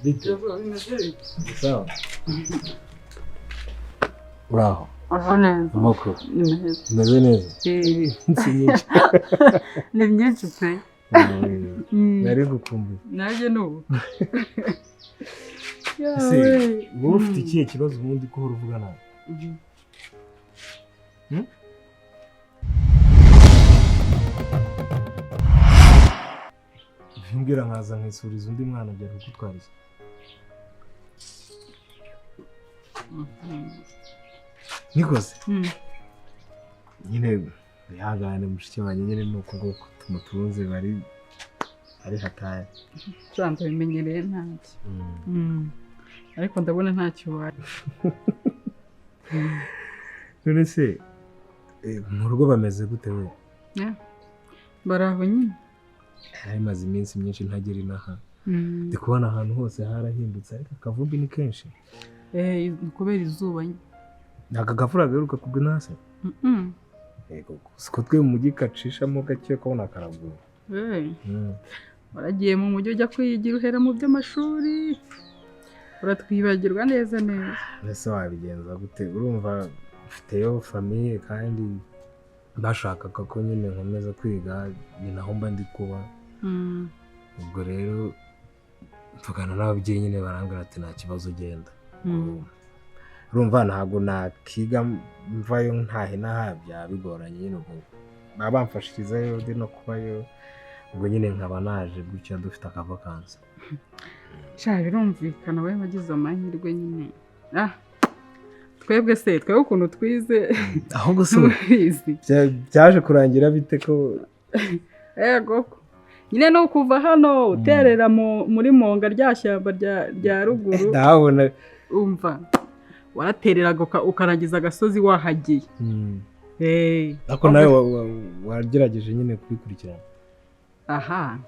Bite? Sawa. Bravo. Amoko. Meze neza. Ni myinshi pe. Nari gukumbuye. Naje nubu. Ese wowe ufite ikihe kibazo ubundi ko uruvuga nawe? Mbwira nkaza nkisuriza undi mwana ajya kugutwariza. Nikoze? Nyine bihangane mushiki wanjye nyine nuko ngoko tumutunze bari ari hataya. Sanze bimenyereye ntacyo. Ariko ndabona ntacyo wari. None se mu rugo bameze gute we? Baraho nyine. Hari maze iminsi myinshi ntagera inaha. Ndi kubona ahantu hose harahindutse ariko akavumbi ni kenshi. Kubera izuba nyine. Naka gafura garuka kugwa nase? Yego, siko twe mu mujyi kacishamo gake ko nakaragura. Waragiye mu mujyi ujya kwigira uhera mu by'amashuri. Uratwibagirwa neza neza. Ese wabigenza gute? Urumva ufiteyo famille kandi bashakaga ko nyine nkomeza kwiga ni naho mba ndi kuba. Ubwo rero mvugana n'ababyeyi nyine barambwira ati nta kibazo ugenda. Urumva ntabwo nakiga mvayo ntahe nahabya bigoranye nyine ubwo baba bamfashirizayo ndi no kubayo ubwo nyine nkaba naje gutya dufite akavakansi. Sha birumvikana we wagize amahirwe nyine. Twebwe se twebwe ukuntu twize aho gusura byaje kurangira bite ko yego nyine no kuva hano uterera muri monga ryashyamba rya ruguru ndabona umva waratereraga ukarangiza agasozi wahagiye. Ako nawe wagerageje nyine kubikurikirana? Aha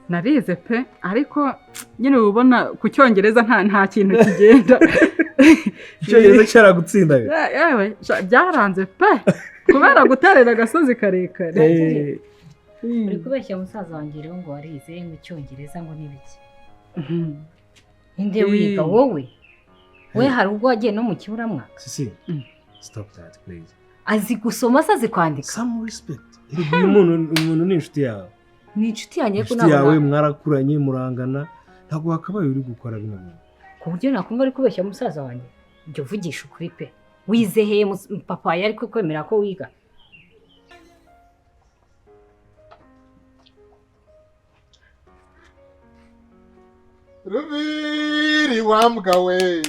narize pe ariko nyine ubona ku cyongereza nta kintu kigenda. Icyongereza cyaragutsindaga? Yewe byaranze pe kubera guterera agasozi karekare. Uri kubeshya musaza wanjye rero ngo warize mu cyongereza ngo nibiki? Inde wiga wowe? We hari ubwo wagiye no mu kiburamwaka? Sisi, stop that please. Azi gusoma se azi kwandika? Some respect. Umuntu ni inshuti yawe. Ni inshuti yanjye ko nabona. Yawe mwarakuranye murangana ntabwo wakabaye uri gukora bino bintu. Ku buryo nakumva ari kubeshya musaza wanjye. Jya uvugisha ukuri pe. Wizeheye papa yari kwemera ko wiga. Ruviri wambwa we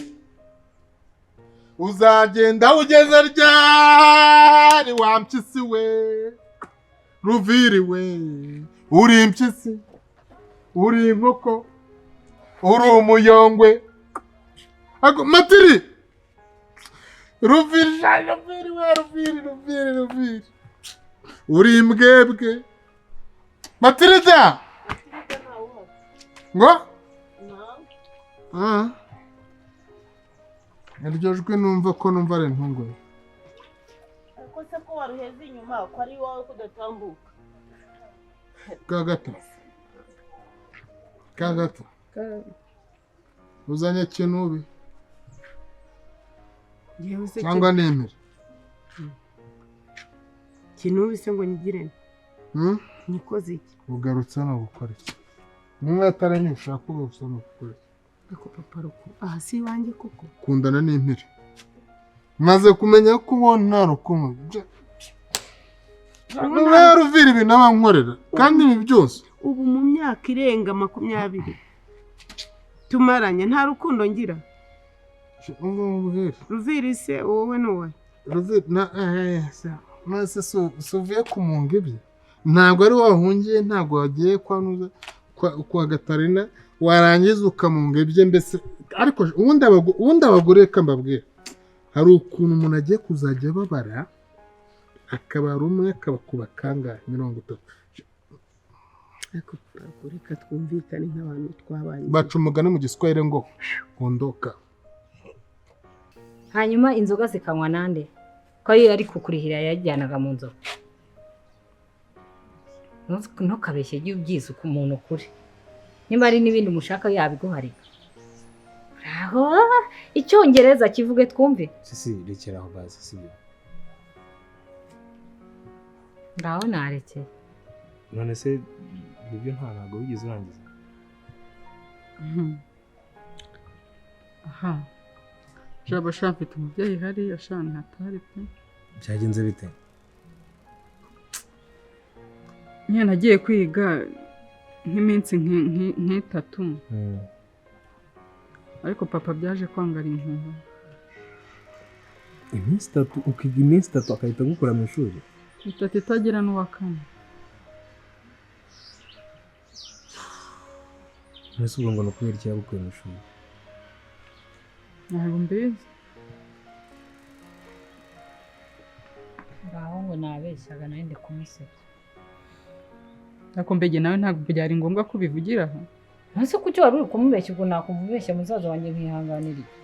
uzagenda ugeze ryari wampyisi we Ruviri we uri impyisi uri inkoko uri umuyongwe Matiri Ruviri we Ruviri uri imbwebwe Matiri da ngo iryo jwi numva ko numva ari ntungwe. Ko se ko waruheze inyuma ko ari wowe kudatambuka. Kagato. Uzanye kinubi. Cyangwa nemera. Kinubi se ngo nyigire. Nikoze iki? Ugarutse no gukora iki? Nimwe ataranye ushaka gusa no gukora. Ako papa ruko si wanjye koko kundana n'impiri maze kumenya ko ubona rukumu Ruviri ibintu abankorera kandi ibi byose ubu mu myaka irenga 20 tumaranye nta rukundo ngira. Ruviri se wowe nowe Ruviri na se sovuye kumunga ibye ntabwo ari wahungiye ntabwo wagiye kwanuza kwa Gatarina warangiza ukamunga ibye mbese ariko ubundi abagore kambabwira hari ukuntu umuntu agiye kuzajya babara akabara umwe akabakuba kangahe 30. Ariko reka twumvikane nk'abantu twabanye baca umugani mu giswahili ngo ondoka. Hanyuma inzoga zikanywa nande ko ari kukurihira yajyanaga mu nzoga? Ntukabeshye ibyiza ku muntu kuri. Nimba ari n'ibindi mushaka yabiguharika. aho icyongereza kivuge twumve. sisi rekera aho bazi sibyo Ngaho narekeye. none se ibyo ntabwo wigeze urangiza aha jabo mfite umubyeyi hariya shana hatari pe byagenze bite nyine nagiye kwiga nk'iminsi nk'itatu ariko papa byaje kwangara inkunga iminsi itatu ukiga iminsi itatu akahita gukura mu ishuri itatu itagira n'uwa kane mbese ubwo ngo ni ukubera iki yagukuye mu ishuri ntabwo mbizi Ngaho ngo nabeshyaga nawe ndi kumuseka. ariko mbege nawe ntabwo byari ngombwa ko ubivugira aha Ese kuki wari uri kumubeshya ubwo nakumubeshya musaza wanjye nkihanganira iki?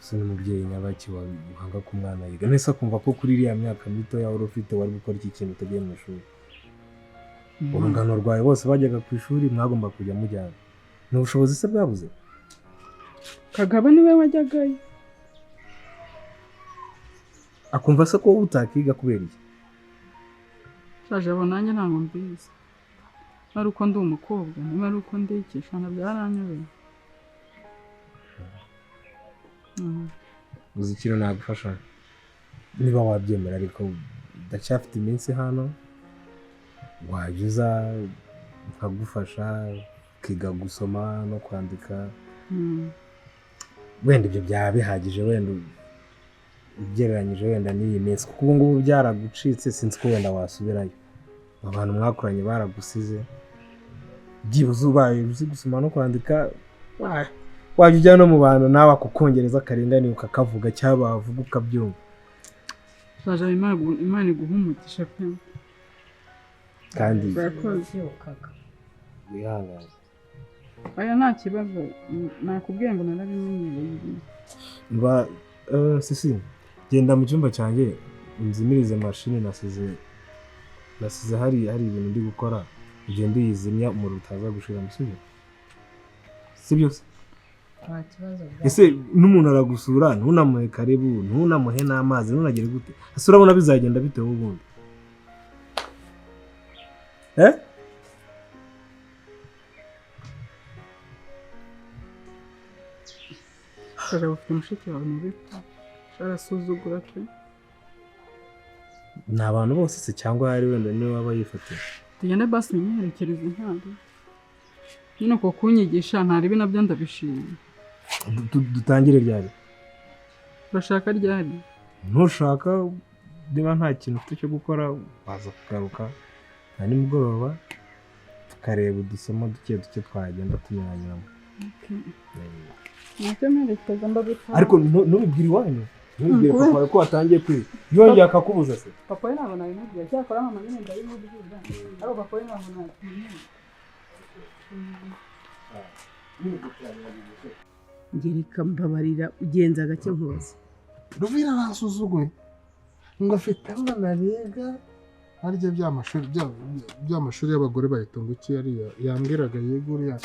ese n'umubyeyi nyabaki wahanga ku mwana yiga nese akumva ko kuri iriya myaka mito yawe uri ufite wari gukora iki kintu utagiye mu ishuri urungano rwawe bose bajyaga ku ishuri mwagomba kujya mujyana ni ubushobozi se bwabuze kagabo niwe wajyagayo akumva se ko utakiga kubera iki shaje abo nanjye ntabwo mbizi ari uko ndi umukobwa niba ari uko ndikisha ntabwo yaranyobeye uzi ikintu nagufasha niba wabyemera ariko ndacyafite iminsi hano wajya uza nkagufasha ukiga gusoma no kwandika wenda ibyo byaba bihagije wenda ugereranyije wenda n'iyi minsi kuko ubu ngubu byaragucitse sinzi ko wenda wasubirayo abantu mwakoranye baragusize byibuze ubaye uzi gusoma no kwandika wajya ujya no mu bantu nawe akukongereza akaringaniye ukakavuga cyangwa bavuga ukabyumva shaje imana iguha umugisha pe kandi wihangane aya nta kibazo nakubwiye ngo narabimenyereye sisi genda mu cyumba cyanjye unzimirize mashini nasize hari ibintu ndi gukora ugenda uyizimya umuriro utaza gushira musubire sibyo se Nta kibazo bwa. ese n'umuntu aragusura ntunamuhe karibu ntunamuhe n'amazi ntunagere gute ese urabona bizagenda bitewe ubundi shaje ufite mushiki wawe muri arasuzugura pe ni abantu bose se cyangwa hari wenda niwe waba yifatiye tugende basi mwiherekereze intare nyine uko kunyigisha ntaribi nabyo ndabishimye dutangire ryari urashaka ryari ntushaka niba nta kintu ufite cyo gukora waza kugaruka na nimugoroba tukareba udusoma duke duke twagenda tunyuranyuramo ntacyo mperekeza ndabitanga ariko ntubibwire iwanyu ntubibwire papa wawe ko watangiye kwiga yongeye akakubuza se papa we ntabwo nabimubwira cyakora mama nyine ndabimubwira ariko papa we ntabwo nabimubwira ngereka mbabarira ugenza gake nkubaze Ruvira arasuzuguye ngo afite abana biga harya by'amashuri y'abagore bahita ngo iki yariya yambwiraga yiga uriya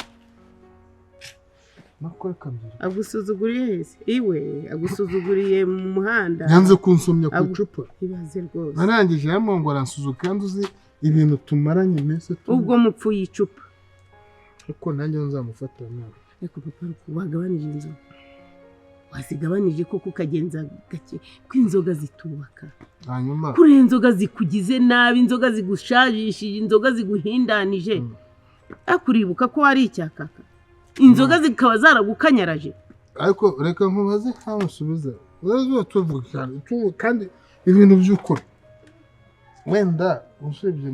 nakore kabyiri agusuzuguriye hese iwe agusuzuguriye mu muhanda yanze kunsomya ku icupa ibaze rwose narangije yamongo aransuzuka kandi uzi ibintu tumaranye iminsi ubwo mupfuye icupa ariko nanjye nzamufata nawe ariko papa wagabanije inzoga wazigabanije koko ukagenza gake ko inzoga zitubaka hanyuma kuri inzoga zikugize nabi inzoga zigushajishije inzoga ziguhindanije akuribuka ko wari icyakaka inzoga zikaba zaragukanyaraje ariko reka nkubaze ntamusubize urazuba tuvuga cyane kandi ibintu by'ukuri wenda usibye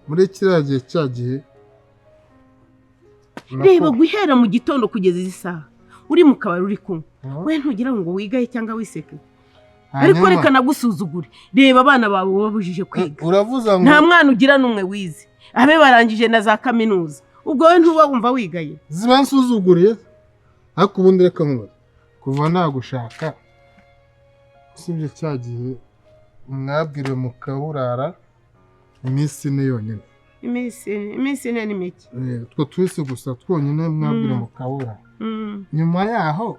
muri kiriya gihe cya gihe reba guhera mu gitondo kugeza izi saha uri mu kabari uri kumwe we ntugira ngo wigaye cyangwa wiseke ariko reka nagusuzugure reba abana bawe wabujije kwiga uravuza ngo nta mwana ugira n'umwe wize abe barangije na za kaminuza ubwo we ntuba wumva wigaye ziba nsuzuguriye ariko ubundi reka nkubaze kuva nagushaka usibye cya gihe mwabwiriwe mukaburara iminsi ine yonyine iminsi ine ni mike. Utwo twese gusa twonyine mwabwira mukabura. Nyuma yaho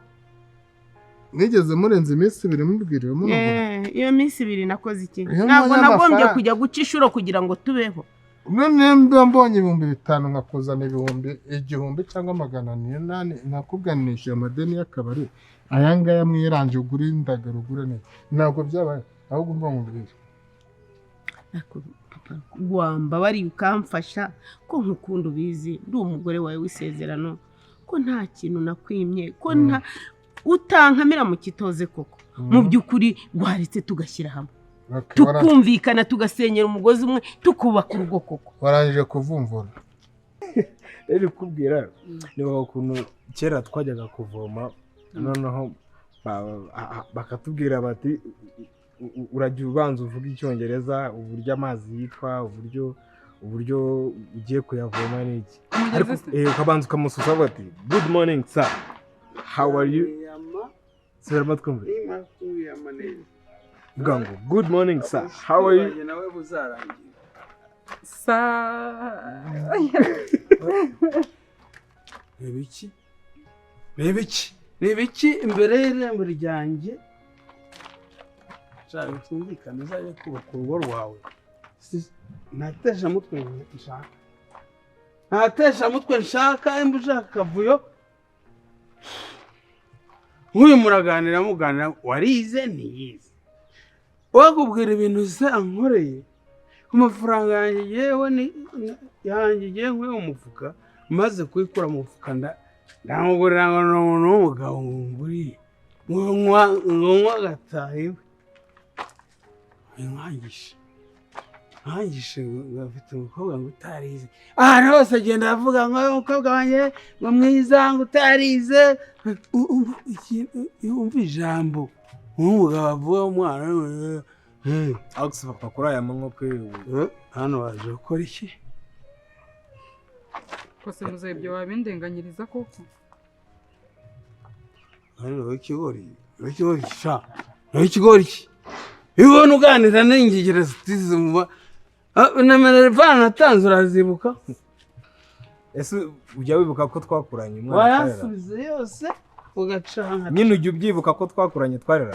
nigeze murenza iminsi 2 mubwiriwe munagura. Iyo minsi 2 nakoze iki? Ntabwo nagombye kujya guca inshuro kugira ngo tubeho. None mbonye 5,000 nkakuzana 1,000 cyangwa 400 nakuganisha amadeni y'akabari. Ayangaya mwiranje uguri ndagara ugure ne. Ntabwo byabaye ahubwo mba mubwira. Wamba bari ukamfasha ko nkukunda ubizi ndi umugore wawe wisezerano ko nta kintu nakwimye ko nta utankamira mu kitoze koko mu byukuri gwaritse tugashyira hamwe tukumvikana tugasenyera umugozi umwe tukubaka urugo koko warangije kuvumvura rero kubwira niba ukuntu kera twajyaga kuvoma noneho bakatubwira bati uragiye ubanza uvuga icyongereza uburyo amazi yitwa uburyo ugiye kuyavoma n'iki ariko ukabanza ukamususa bati good morning sir how are you sir matkumve bwango good morning sir how are you nawe buzarangira Rebiki imbere y'irembo ryanjye shaka tumvikana uzaje kubaka urugo rwawe ntatesha mutwe nshaka imba ushaka akavuyo nk'uyu muganira warize ntiyize wakubwira ibintu se ankoreye ku mafaranga yanjye yewe yanjye nk'uyu umufuka maze kuyikura mu mufuka ndamugurira ngo n'umugabo nguriye ngo agataha iwe nkangishe ngafite umukobwa ngo utarize ahantu hose agenda avuga ngo umukobwa wanjye ngo mwiza ngo utarize umva ijambo nk'umugabo avuga umwana aho papa kuri aya manywa pe hano waje gukora iki kose muze ibyo wabindenganyiriza koko hano ikigori iki ibona uganira n'ingigera zitize muba namera vana natanze urazibuka ese ujya wibuka ko twakuranye umwana wayasubize yose ugacanga nyine ujya ubyibuka ko twakuranye twarera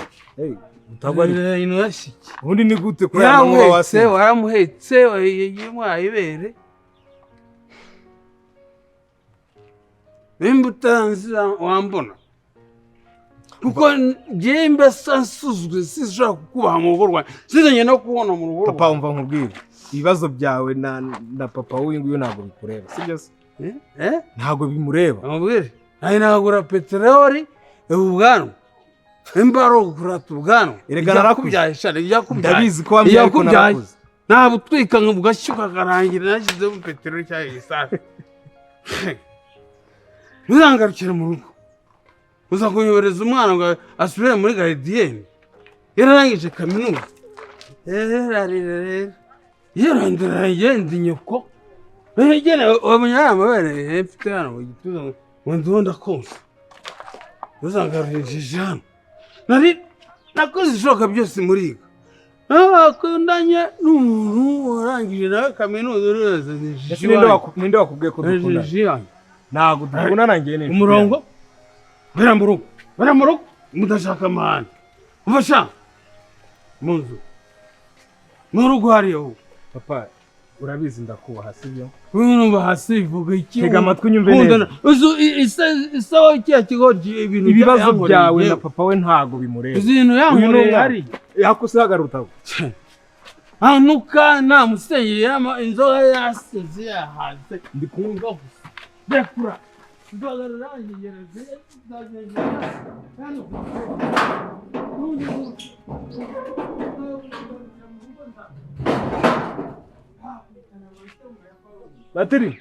utagwara inashiki ubundi ni gute kuri aya manywa wase waramuhetse wayibere imbutanzira wambona kuko ngiye mbese nsuzwe sinshobora kukubaha mu rugo rwanjye sizanye no kubona mu rugo papa wumva nkubwire ibibazo byawe na papa w'uyu nguyu ntabwo bikureba sibyo se ntabwo bimureba amubwire nawe nagura peteroli ubwanwa imba ari ukurata ubwanwa erega narakubyaye ndabizi ko wambyaye ko narakuze ntabwo utwika ngo ugashyuka akarangira nashyizemo peteroli cyangwa igisafi ntuzangarukire mu rugo uza kunyohereza umwana ngo asubire muri garidiyeni yararangije kaminuza yarandira yenda inyoko wamenya amabere mfite hano mu gituza ngo ndibonda konsa uzangarurishije hano nakoze ishoboka byose muriga akundanye n'umuntu warangije nawe kaminuza ninde wakubwiye ko dukundana ntabwo dukundana ngiye n'inshuti umurongo bara mu rugo mudashaka amahane umfasha mu nzu mu rugo hariyo papa urabizi ndakubaha sibyo numva hasi bivuga iki tega amatwi unyumve neza isawa cya kigo ibintu ibibazo byawe na papa we ntago bimureba ibintu yankoreye hari yakusagarutaho anuka namusenyeye inzoga yaseze yahaze ndi kumva gusa dekura ndogarura ngereze zagenda hano batiri